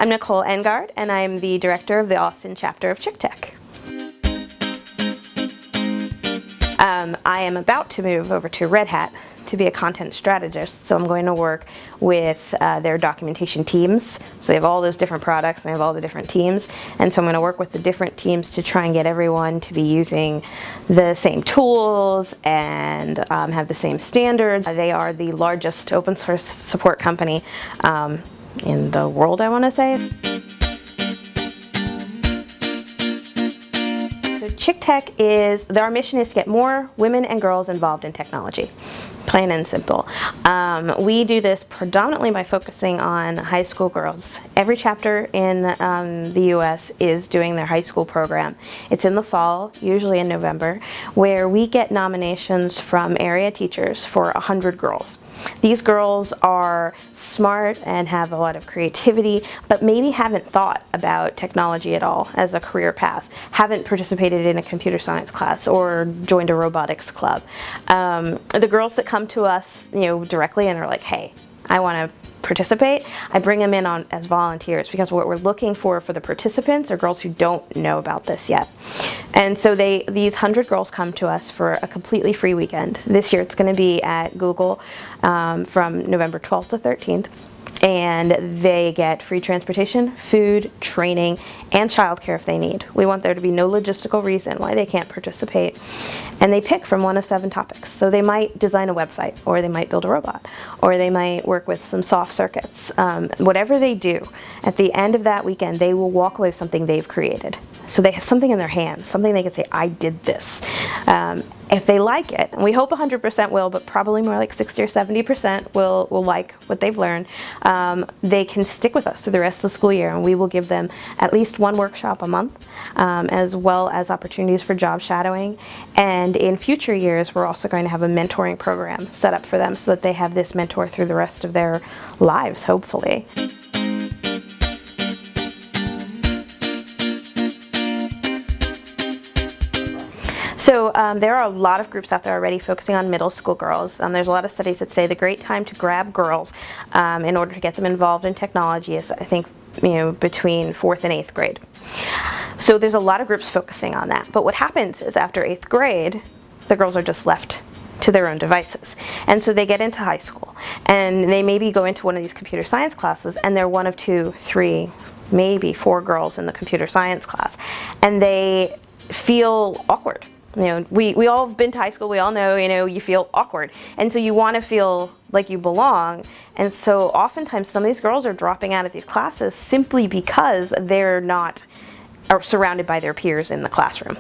I'm Nicole Engard, and I'm the director of the Austin chapter of ChickTech. I am about to move over to Red Hat to be a content strategist, so I'm going to work with their documentation teams. So they have all those different products, and they have all the different teams, and so I'm going to work with the different teams to try and get everyone to be using the same tools and have the same standards. They are the largest open source support company in the world, I want to say. So ChickTech our mission is to get more women and girls involved in technology, plain and simple. We do this predominantly by focusing on high school girls. Every chapter in the US is doing their high school program. It's in the fall, usually in November, where we get nominations from area teachers for 100 girls. These girls are smart and have a lot of creativity, but maybe haven't thought about technology at all as a career path, haven't participated in a computer science class or joined a robotics club. The girls that come to us, directly and are like, hey, I want to participate, I bring them in as volunteers, because what we're looking for the participants are girls who don't know about this yet. And so these 100 girls come to us for a completely free weekend. This year it's going to be at Google from November 12th to 13th. And they get free transportation, food, training, and childcare if they need. We want there to be no logistical reason why they can't participate. And they pick from one of 7 topics. So they might design a website, or they might build a robot, or they might work with some soft circuits. Whatever they do, at the end of that weekend, they will walk away with something they've created. So they have something in their hands, something they can say, I did this. If they like it, and we hope 100% will, but probably more like 60 or 70% will like what they've learned, they can stick with us through the rest of the school year, and we will give them at least 1 workshop a month, as well as opportunities for job shadowing. And in future years, we're also going to have a mentoring program set up for them so that they have this mentor through the rest of their lives, hopefully. So there are a lot of groups out there already focusing on middle school girls. There's a lot of studies that say the great time to grab girls in order to get them involved in technology is, I think, between 4th and 8th grade. So there's a lot of groups focusing on that. But what happens is after 8th grade, the girls are just left to their own devices. And so they get into high school, and they maybe go into one of these computer science classes, and they're 1 of 2, 3, maybe 4 girls in the computer science class, and they feel awkward. We all have been to high school, we all know, you feel awkward. And so you want to feel like you belong. And so oftentimes some of these girls are dropping out of these classes simply because they're not surrounded by their peers in the classroom.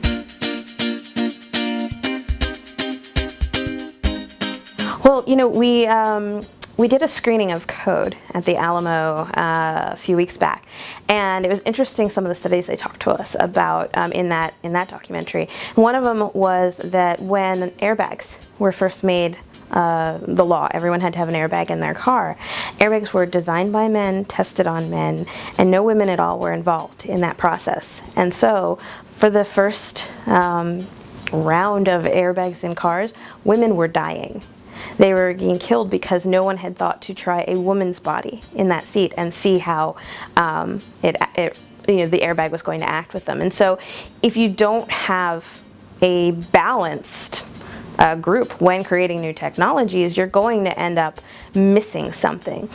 Well, we did a screening of code at the Alamo a few weeks back, and it was interesting some of the studies they talked to us about in that documentary. One of them was that when airbags were first made the law, everyone had to have an airbag in their car. Airbags were designed by men, tested on men, and no women at all were involved in that process. And so for the first round of airbags in cars, women were dying. They were getting killed because no one had thought to try a woman's body in that seat and see how the airbag was going to act with them. And so if you don't have a balanced group when creating new technologies, you're going to end up missing something.